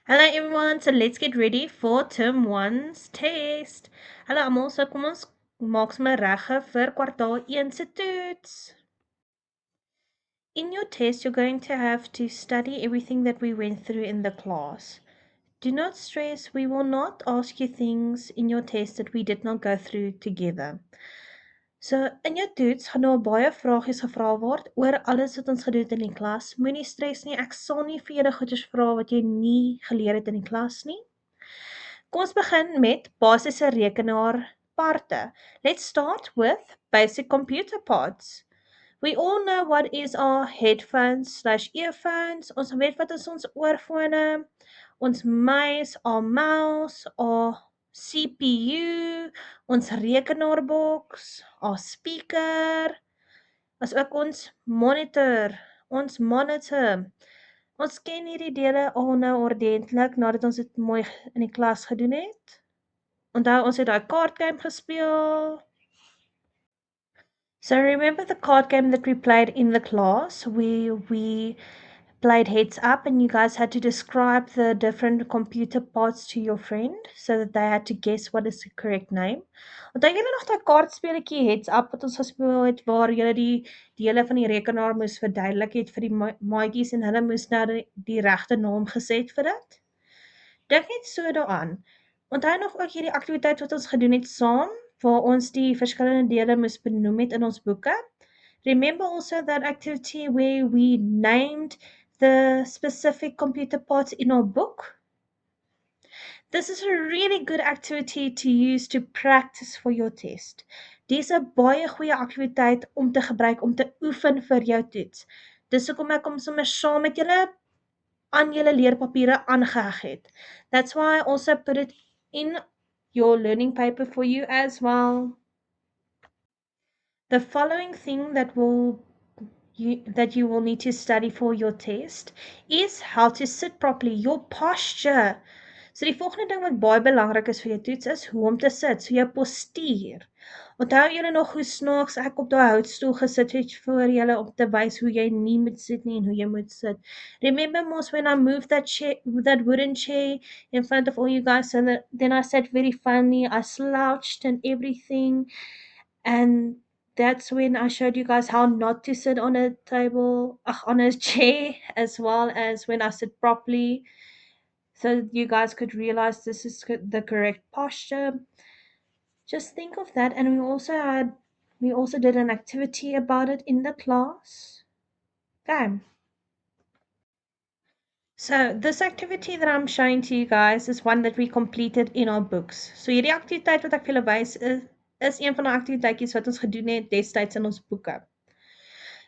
Hello everyone, so let's get ready for term 1's test. Hallo almal, so kom ons maak sommer regge vir kwartaal 1 se toets. In your test, you're going to have to study everything that we went through in the class. Do not stress, we will not ask you things in your test that we did not go through together. So in jou toets gaan daar baie vragies gevra word oor alles wat ons gedoen het in die klas. Moenie stres nie, ek sal nie vir julle goeders vra wat jy nie geleer het in die klas nie. Kom ons begin met basiese rekenaarparte. Let's start with basic computer parts. We all know what is our headphones/earphones. Ons weet wat is ons oorfone, ons muis, our mouse, our CPU, ons rekenaarboks, our speaker, as ook ons monitor. Ons ken hierdie dele al nou ordentlik nadat ons dit mooi in die klas gedoen het. Onthou ons het daai kaartgame gespeel. So remember the card game that we played in the class? We played heads up and you guys had to describe the different computer parts to your friend so that they had to guess what is the correct name. Onthou julle nog daai kaartspeletjie heads up wat ons gespeel het waar julle die dele van die rekenaar moes verduidelik het vir die maatjies en hulle moes nou die regte naam geset vir dit? Dink net so daaraan. Onthou nog ook hierdie aktiwiteit wat ons gedoen het saam waar ons die verskillende dele moes benoem het in ons boeke? Remember also that activity where we named the specific computer parts in our book? This is a really good activity to use to practice for your test. Dis 'n baie goeie aktiwiteit om te gebruik om te oefen vir jou toets. Dis hoekom ek hom sommer saam met julle aan julle leerpapiere aangeheg het. That's why I also put it in your learning paper for you as well. The following thing that you will need to study for your test is how to sit properly, your posture. So die volgende ding wat baie belangrik is vir jou toets is hoe om te sit, so jou postuur. Onthou julle nog hoe snaaks ek op daai houtstoel gesit het vir julle om te wys hoe jy nie moet sit nie en hoe jy moet sit. Remember most when I moved that wooden chair in front of all you guys, so that then I sat very funny, I slouched and everything, and that's when I showed you guys how not to sit on a table, on a chair, as well as when I sit properly, so that you guys could realize this is the correct posture. Just think of that, and we also did an activity about it in the class. Okay. So this activity that I'm showing to you guys is one that we completed in our books. So hierdie aktiwiteit wat ek vir julle wys is een van die aktiwiteitjies wat ons gedoen het destyds in ons boeke.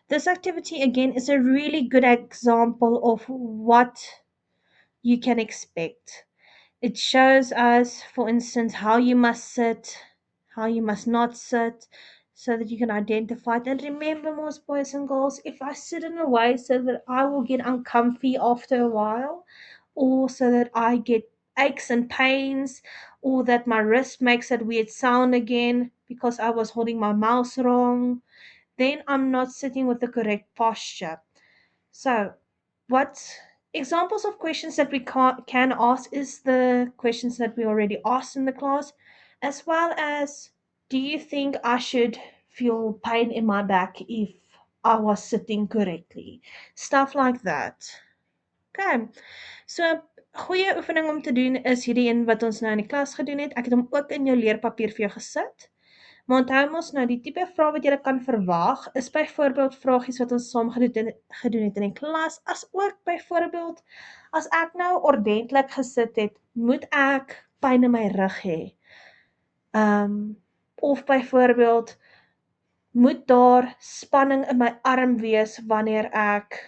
This activity again is a really good example of what you can expect. It shows us, for instance, how you must sit, how you must not sit, so that you can identify it. And remember, most boys and girls, if I sit in a way so that I will get uncomfy after a while, or so that I get aches and pains, or that my wrist makes that weird sound again because I was holding my mouse wrong, then I'm not sitting with the correct posture. So, what examples of questions that we can ask is the questions that we already asked in the class, as well as, do you think I should feel pain in my back if I was sitting correctly? Stuff like that. Okay, so goeie oefening om te doen is hierdie een wat ons nou in die klas gedoen het. Ek het hom ook in jou leerpapier vir jou gesit. Maar onthou mos nou, die tipe vrae wat jy kan verwag is byvoorbeeld vragies wat ons saam gedoen het in die klas, as ook byvoorbeeld as ek nou ordentlik gesit het, moet ek pyn in my rug hê. Of byvoorbeeld moet daar spanning in my arm wees wanneer ek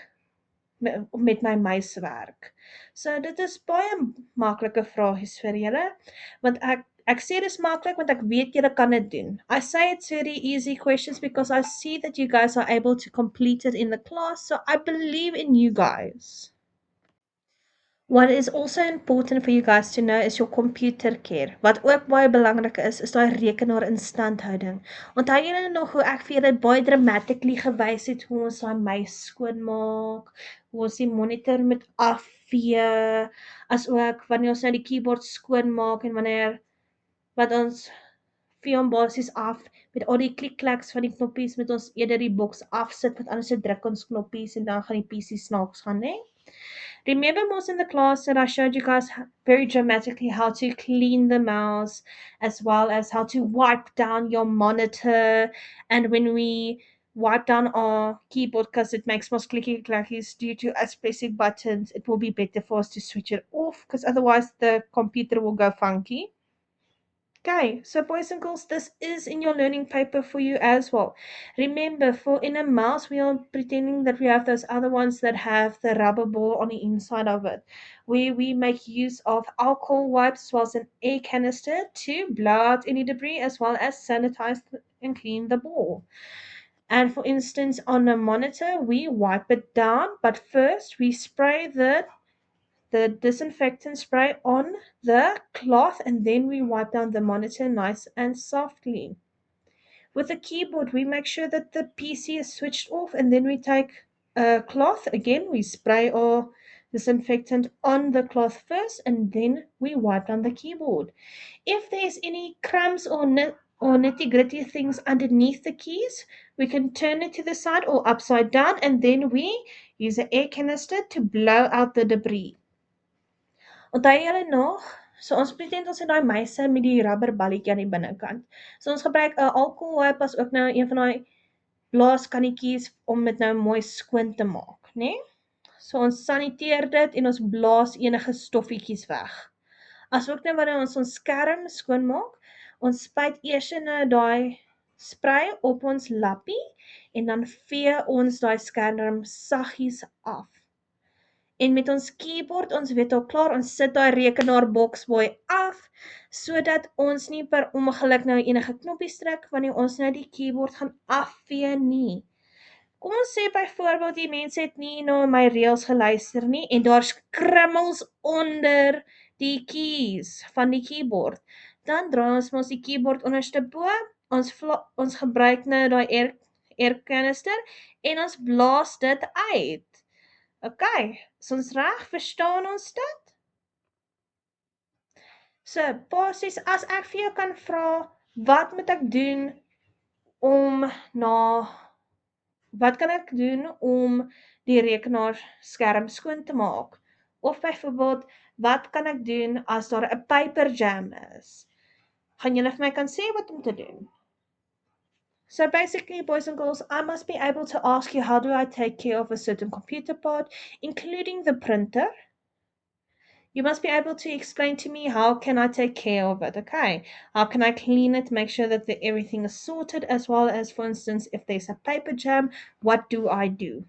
met my muis werk. So dit is baie maklike vragies vir julle, want ek sê dis maklik want ek weet julle kan dit doen. I say it's very easy questions because I see that you guys are able to complete it in the class, so I believe in you guys. What is also important for you guys to know is your computer care. Wat ook baie belangrik is daai rekenaar instandhouding. Onthou julle nog hoe ek vir julle baie dramatically gewys het hoe ons daai muis skoonmaak, hoe ons die monitor moet afvee, asook wanneer ons nou die keyboard skoonmaak en wanneer wat ons vee hom basies af met al die klikklaks van die knoppies met ons eerder die boks afsit want anders se druk ons knoppies en dan gaan die PC snaaks gaan, né? Remember most in the class that I showed you guys very dramatically how to clean the mouse as well as how to wipe down your monitor. And when we wipe down our keyboard because it makes most clicky clackies due to us pressing buttons, it will be better for us to switch it off because otherwise the computer will go funky. Okay, so boys and girls, this is in your learning paper for you as well. Remember, for in a mouse, we are pretending that we have those other ones that have the rubber ball on the inside of it, where we make use of alcohol wipes as well as an air canister to blow out any debris as well as sanitize and clean the ball. And for instance, on a monitor, we wipe it down, but first we spray the disinfectant spray on the cloth and then we wipe down the monitor nice and softly. With the keyboard, we make sure that the PC is switched off and then we take a cloth. Again, we spray our disinfectant on the cloth first and then we wipe down the keyboard. If there's any crumbs or nitty gritty things underneath the keys, we can turn it to the side or upside down and then we use an air canister to blow out the debris. Onthou julle nog? So ons pretend ons het daai muise met die rubber balletjie aan die binnekant. So ons gebruik 'n alcohol wipe as ook nou een van daai blaaskannetjies om dit nou mooi skoon te maak, né? So ons saniteer dit en ons blaas enige stoffietjies weg. Asook nou wanneer ons skerm skoonmaak, ons spuit eers nou daai spray op ons lappie en dan vee ons daai skerm saggies af. En met ons keyboard, ons weet al klaar, ons sit daai rekenaarboks mooi af, sodat ons nie per ongeluk nou enige knoppies druk, wanneer ons nou die keyboard gaan afvee nie. Kom ons sê byvoorbeeld die mense het nie na my reëls geluister nie, en daar's krummels onder die keys van die keyboard. Dan draai ons mos die keyboard onderste bo, ons gebruik nou daai air canister, en ons blaas dit uit. Okay, is ons reg? Verstaan ons dit? So, basies, as ek vir jou kan vra, wat moet ek doen om wat kan ek doen om die rekenaarskerm skoon te maak? Of byvoorbeeld, wat kan ek doen as daar 'n paper jam is? Gaan julle vir my kan sê wat om te doen? So basically, boys and girls, I must be able to ask you, how do I take care of a certain computer part, including the printer? You must be able to explain to me, how can I take care of it, okay? How can I clean it, make sure that everything is sorted, as well as, for instance, if there's a paper jam, what do I do?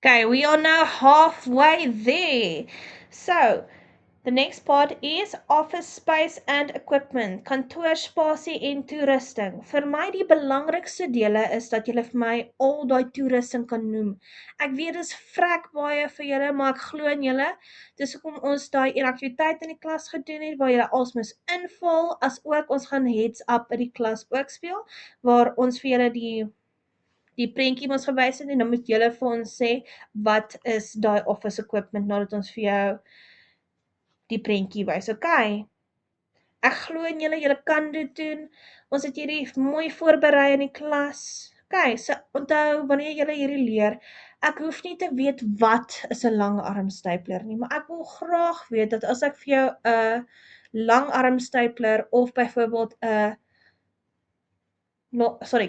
Okay, we are now halfway there. So, the next part is office space and equipment, kantoorspasie en toerusting. Vir my die belangrikste dele is dat julle vir my al daai toerusting kan noem. Ek weet dis vrek baie vir julle, maar ek glo in julle. Dis hoekom ons daai een aktiwiteit in die klas gedoen het waar julle als moet invul, as ook ons gaan heads up in die klas ook speel, waar ons vir julle die prentjie ons gewys het en dan moet julle vir ons sê wat is daai office equipment nadat ons vir jou die prentjie wys, okay? Ek glo in julle, julle kan dit doen. Ons het hierdie mooi voorberei in die klas. Okay, so onthou, wanneer julle hierdie leer, ek hoef nie te weet wat is 'n langarm stapler nie, maar ek wil graag weet dat as ek vir jou 'n langarm stapler of byvoorbeeld 'n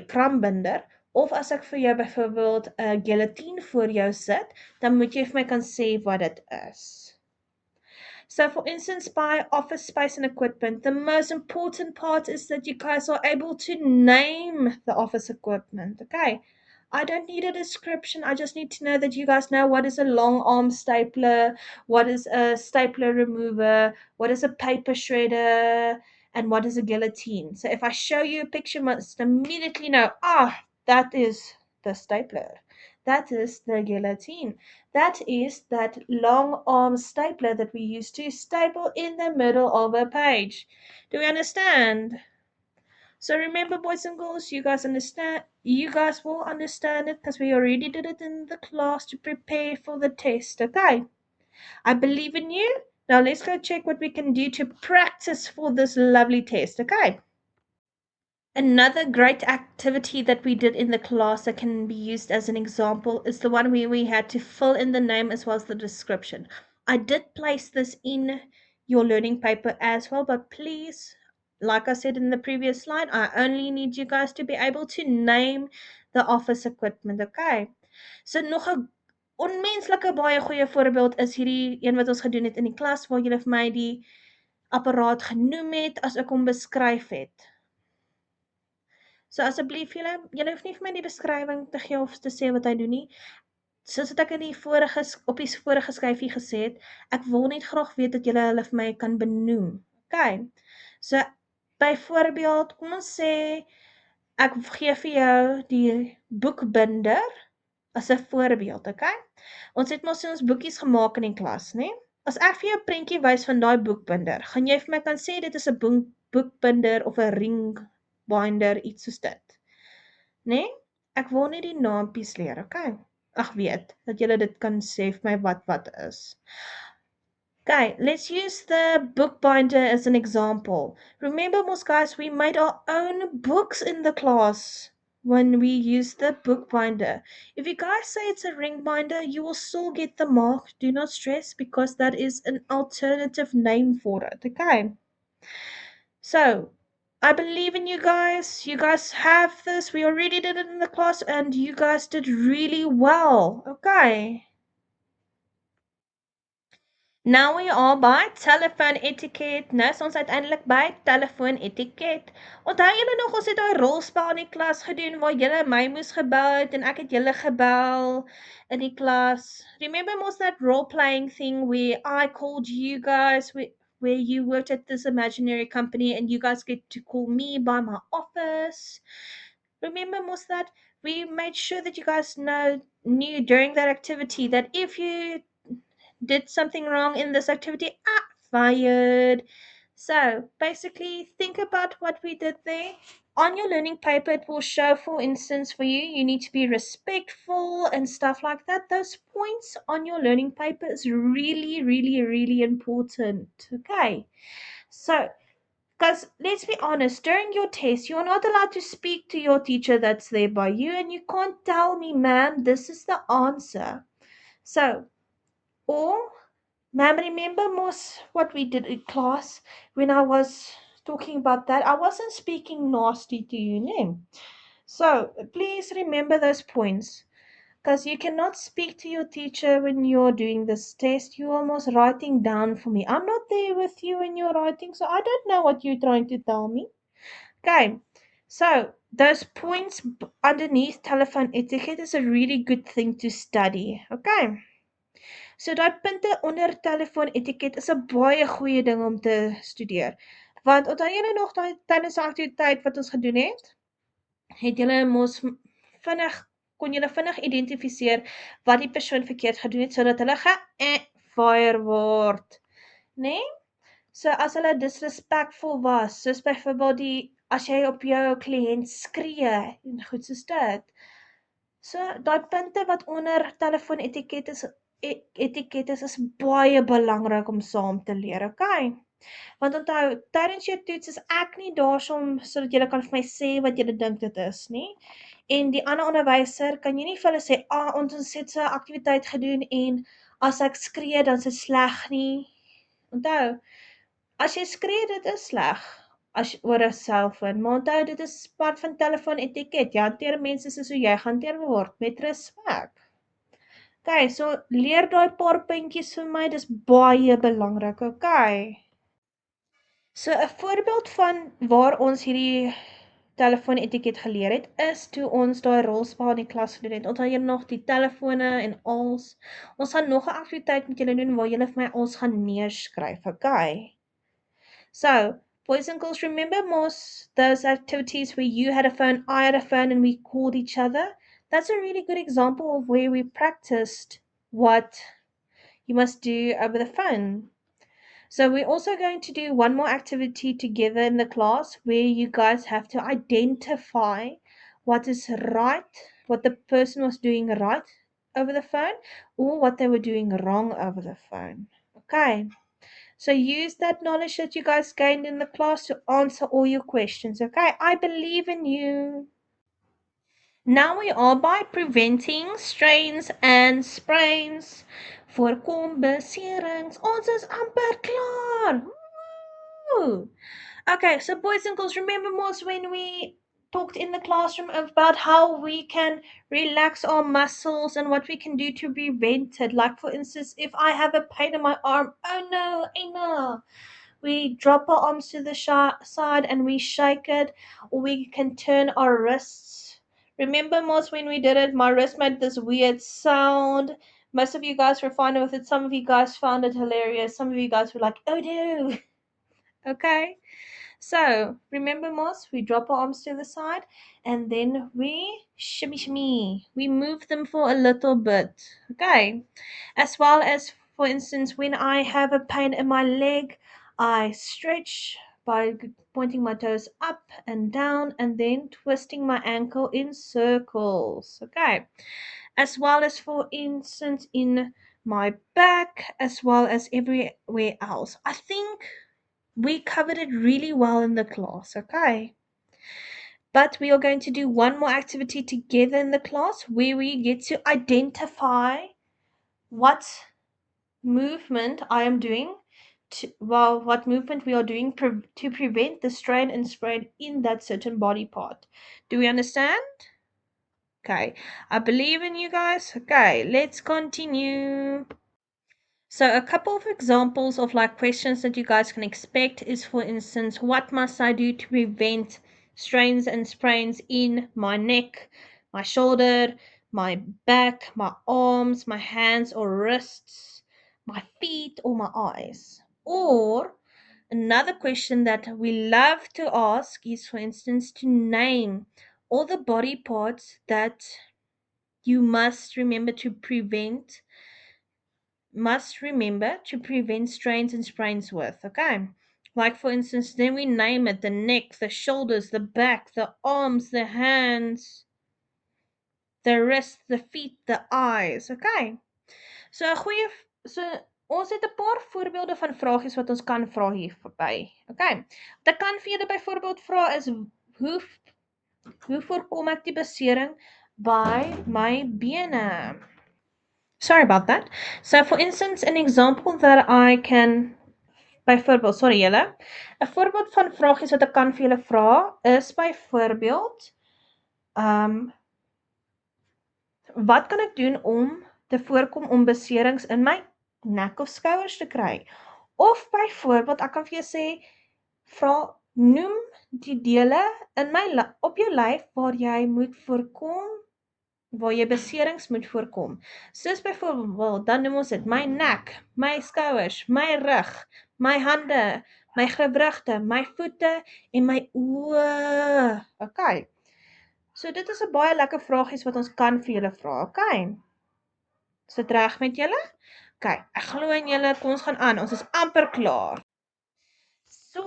krambinder, of as ek vir jou byvoorbeeld 'n guillotine voor jou sit, dan moet jy vir my kan sê wat dit is. So for instance, by office space and equipment, the most important part is that you guys are able to name the office equipment, okay? I don't need a description, I just need to know that you guys know what is a long arm stapler, what is a stapler remover, what is a paper shredder, and what is a guillotine. So if I show you a picture, you must immediately know, that is the stapler. That is the guillotine. That is that long arm stapler that we use to staple in the middle of a page. Do we understand? So remember, boys and girls, you guys understand. You guys will understand it because we already did it in the class to prepare for the test. Okay? I believe in you. Now let's go check what we can do to practice for this lovely test. Okay? Another great activity that we did in the class that can be used as an example is the one where we had to fill in the name as well as the description. I did place this in your learning paper as well, but please, like I said in the previous slide, I only need you guys to be able to name the office equipment, okay? So nog 'n onmenslike baie goeie voorbeeld is hierdie een wat ons gedoen het in die klas waar julle vir my die apparaat genoem het as ek hom beskryf het. So asseblief julle hoef nie vir my die beskrywing te gee of te sê wat hy doen nie. Soos wat ek in die vorige op die vorige skyfie gesê het, ek wil net graag weet dat julle hulle vir my kan benoem. Okay. So byvoorbeeld, kom ons sê ek gee vir jou die boekbinder as 'n voorbeeld, okay? Ons het mos ons boekies gemaak in die klas, né? As ek vir jou 'n prentjie wys van daai boekbinder, gaan jy vir my kan sê dit is 'n boekbinder of 'n ringbinder, iets soos dit. Né? Ek wil net die naampies leer, okay? Ag weet, dat julle dit kan sê vir my wat is. Okay, let's use the bookbinder as an example. Remember, most guys, we made our own books in the class when we used the bookbinder. If you guys say it's a ring binder, you will still get the mark. Do not stress because that is an alternative name for it, okay? So, I believe in you guys. You guys have this. We already did it in the class and you guys did really well, okay? Now we are by telephone etiquette. Nou is ons uiteindelik by telefoon etiquette. Onthou julle nog ons het daai rolspel in die klas gedoen waar julle my moes gebel het en ek het julle gebel in die klas. Remember most that role playing thing where I called you guys where you worked at this imaginary company and you guys get to call me by my office. Remember most that we made sure that you guys knew during that activity that if you did something wrong in this activity, fired. So basically, think about what we did there. On your learning paper, it will show, for instance, for you, you need to be respectful and stuff like that. Those points on your learning paper is really, really, really important. Okay. So, because let's be honest, during your test, you're not allowed to speak to your teacher that's there by you, and you can't tell me, ma'am, this is the answer. So, or ma'am, remember most what we did in class when I was talking about that? I wasn't speaking nasty to you, no. So please remember those points. Because you cannot speak to your teacher when you're doing this test. You're almost writing down for me. I'm not there with you when you're writing, so I don't know what you're trying to tell me. Okay, so those points underneath telephone etiquette is a really good thing to study. Okay. So daai punte onder telefoon etiket is 'n baie goeie ding om te studeer. Want onthou julle nog daai tydens die aktiwiteit wat ons gedoen het? Het julle mos kon julle vinnig identifiseer wat die persoon verkeerd gedoen het sodat hulle gefire word, né? Nee? So as hulle disrespectful was, soos byvoorbeeld as jy op jou kliënt skree en goed soos dit. So daai punte wat onder telefoon etiket is baie belangrik om saam te leer, okay? Want onthou, tydens jou toets is ek nie daar sodat julle kan vir my sê wat julle dink dit is nie. En die ander onderwyser kan jy nie vir hulle sê, ons het so 'n aktiwiteit gedoen en as ek skree dan is dit sleg nie. Onthou, as jy skree dit is sleg oor 'n selfoon, maar onthou dit is part van telefoon etiket. Jy hanteer mense soos hoe jy gehanteer word, met respek. Okay, so leer daai paar puntjies vir my, dis baie belangrik, okay? So 'n voorbeeld van waar ons hierdie telefoon etiket geleer het, is toe ons daai rolspel in die klas gedoen het. Onthou julle nog die telefone en als. Ons gaan nog 'n aktiwiteit met julle doen waar julle vir my ons gaan neerskryf, okay? So, boys and girls, remember most those activities where you had a phone, I had a phone, and we called each other? That's a really good example of where we practiced what you must do over the phone. So we're also going to do one more activity together in the class where you guys have to identify what is right, what the person was doing right over the phone, or what they were doing wrong over the phone. Okay. So use that knowledge that you guys gained in the class to answer all your questions. Okay. I believe in you. Now we are by preventing strains and sprains. Voorkom beserings. Ons is amper klaar. Woo! Okay, so boys and girls, remember most when we talked in the classroom about how we can relax our muscles and what we can do to prevent it. Like for instance, if I have a pain in my arm, oh no, Ina, we drop our arms to the side and we shake it, or we can turn our wrists. Remember most when we did it, my wrist made this weird sound. Most of you guys were fine with it. Some of you guys found it hilarious. Some of you guys were like, oh no. Okay. So remember, Moss, we drop our arms to the side and then we shimmy shimmy. We move them for a little bit. Okay. As well as, for instance, when I have a pain in my leg, I stretch by pointing my toes up and down and then twisting my ankle in circles. Okay. As well as, for instance, in my back, as well as everywhere else. I think we covered it really well in the class, okay? But we are going to do one more activity together in the class where we get to identify what movement I am doing, what movement we are doing to prevent the strain and sprain in that certain body part. Do we understand? Okay, I believe in you guys. Okay, let's continue. So a couple of examples of like questions that you guys can expect is, for instance, what must I do to prevent strains and sprains in my neck, my shoulder, my back, my arms, my hands or wrists, my feet or my eyes? Or another question that we love to ask is, for instance, to name all the body parts that you must remember to prevent strains and sprains with. Okay. Like for instance, then we name it the neck, the shoulders, the back, the arms, the hands, the wrist, the feet, the eyes. Okay. So 'n goeie so ons het 'n paar voorbeelde van vragies wat ons kan vra hier verby. Okay. Wat ek kan vir julle byvoorbeeld vra is hoe hoe voorkom ek die besering by my bene? Sorry about that. So for instance, an example that I can byvoorbeeld, sorry julle, 'n voorbeeld van vragies wat ek kan vir julle vra is byvoorbeeld, wat kan ek doen om te voorkom om beserings in my nek of skouers te kry? Of byvoorbeeld, ek kan vir jou sê, vra noem die dele in op jou lyf waar jy moet voorkom waar jy beserings moet voorkom. Soos byvoorbeeld, dan noem ons dit my nek, my skouers, my rug, my hande, my gewrigte, my voete en my oë. Okay. So dit is 'n baie lekker vragies wat ons kan vir julle vra. Okay. Is dit reg met julle? Okay, ek glo in julle. Kom ons gaan aan. Ons is amper klaar. So,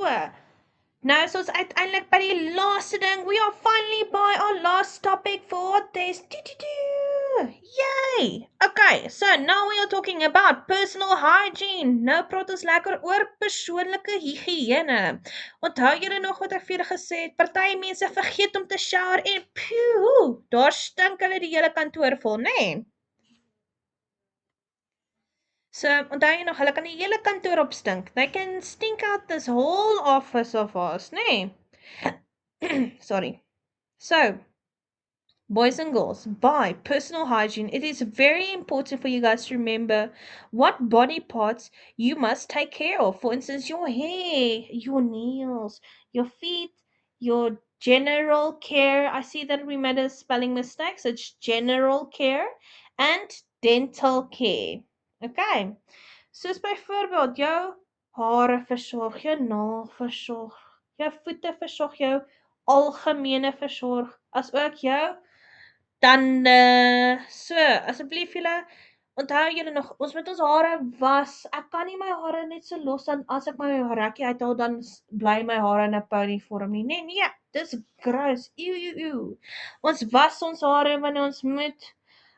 nou is ons uiteindelik by die laaste ding. We are finally by our last topic for this. Yay! Okay, so now we are talking about personal hygiene. Nou praat ons lekker oor persoonlike higiëne. Onthou julle nog wat ek vir julle gesê het? Party mense vergeet om te shower en poe, daar stink hulle die hele kantoor vol, nê? Nee? So, onthou jy nog, hulle kan die hele kantoor opstink. They can stink out this whole office of ours, nee? Sorry. So, boys and girls, by personal hygiene, it is very important for you guys to remember what body parts you must take care of. For instance, your hair, your nails, your feet, your general care. I see that we made a spelling mistake, so it's general care and dental care. Okay. Soos byvoorbeeld jou hare versorg, jou nagelversorg, jou voete versorg, jou algemene versorg, asook jou tande. So, asseblief julle, onthou julle nog, ons moet ons hare was. Ek kan nie my hare net so los dan as ek my rekkie uithaal dan bly my hare in 'n pony vorm nie. Nee, dis gross. Ew, ew, ew. Ons was ons hare wanneer ons moet.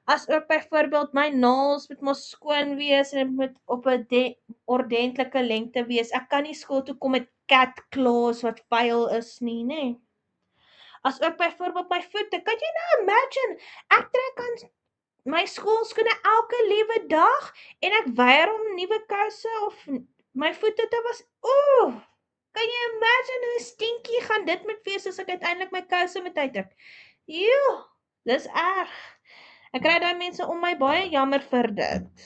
As ook byvoorbeeld my naels moet mos skoon wees en dit moet op 'n ordentlike lengte wees. Ek kan nie skool toe kom met cat claws wat vuil is nie, nê. As ook byvoorbeeld my voete. Kan jy nou imagine? Ek trek aan my skoolskoene elke liewe dag en ek weier om nuwe kouse of my voete te was. Ooh! Kan jy imagine hoe stinky gaan dit moet wees as ek uiteindelik my kouse moet uittrek? Ew, dis erg. Ek kry daai mense om my baie jammer vir dit.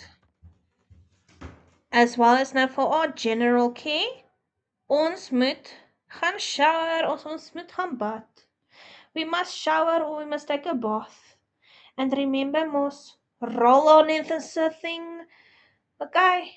As well as nou vir our general care, ons moet gaan shower, ons moet gaan bad. We must shower or we must take a bath. And remember mos, roll on is a thing. Okay.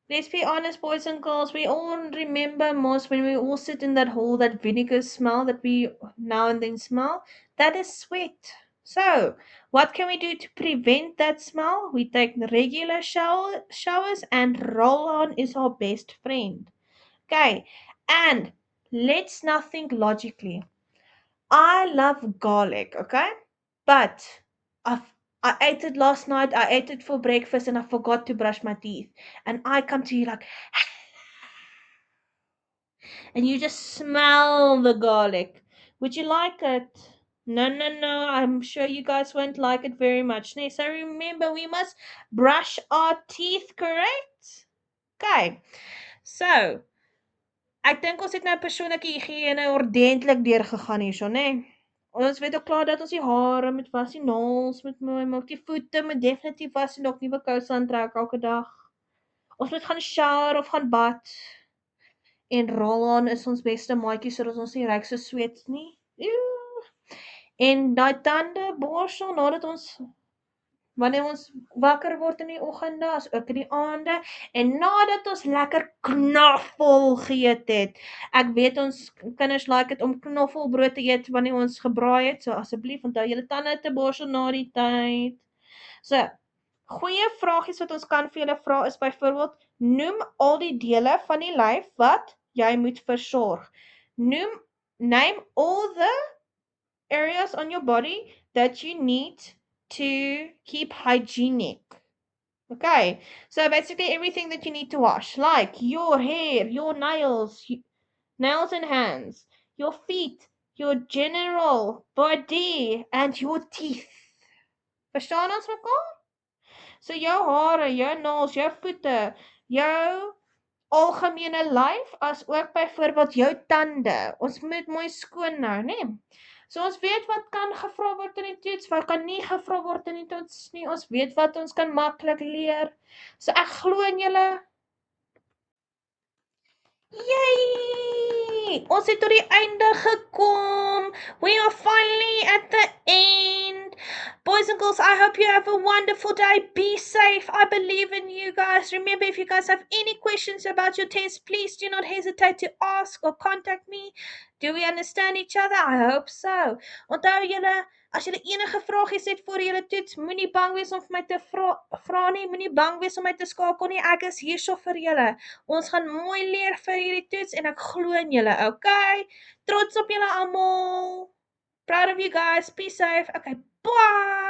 Let's be honest, boys and girls, we all remember mos when we all sit in that hole, that vinegar smell that we now and then smell. That is sweat. So, what can we do to prevent that smell? We take regular showers and roll on is our best friend. Okay. And let's now think logically. I love garlic, okay? But I ate it last night, I ate it for breakfast and I forgot to brush my teeth. And I come to you like, and you just smell the garlic. Would you like it? No, I'm sure you guys won't like it very much. Nee, so remember, we must brush our teeth, correct? Okay, so, ek dink ons het nou persoonlike higiëne ordentlik deurgegaan hierso, nê? Ons weet ook klaar dat ons die hare moet was, die naels moet mooi maak, die voete moet definitief was en ook nuwe kouse aantrek elke dag. Ons moet gaan shower of gaan bad. En roll-on is ons beste maatjie sodat ons nie ryk so sweet nie. Ew. En daai tande borsel nadat ons wanneer ons wakker word in die oggende, as ook in die aande, en nadat ons lekker knoffel geëet het. Ek weet ons kinders like dit om knoffelbrood te eet wanneer ons gebraai het, so asseblief onthou julle tande te borsel na die tyd. So, goeie vragies wat ons kan vir julle vra is byvoorbeeld, noem al die dele van die lyf wat jy moet versorg. Name all the areas on your body that you need to keep hygienic. Okay, so basically everything that you need to wash, like your hair, your nails and hands, your feet, your general body, and your teeth. Verstaan ons mekaar? So jou hare, jou naels, jou voete, jou algemene lyf, as ook byvoorbeeld jou tande. Ons moet mooi skoon nou, né? So ons weet wat kan gevra word in die toets, wat kan nie gevra word in die toets nie. Ons weet wat ons kan maklik leer. So ek glo in julle. Yay! Ons het tot die einde gekom. We are finally at the end. Boys and girls, I hope you have a wonderful day. Be safe. I believe in you guys. Remember, if you guys have any questions about your test, please do not hesitate to ask or contact me. Do we understand each other? I hope so. Onthou julle, as julle enige vragies het voor julle toets, moenie bang wees om vir my te vra nie, moenie bang wees om my te skakel nie. Ek is hierso vir julle. Ons gaan mooi leer vir hierdie toets en ek glo in julle, okay? Trots op julle almal. Proud of you guys. Be safe. Okay, bye.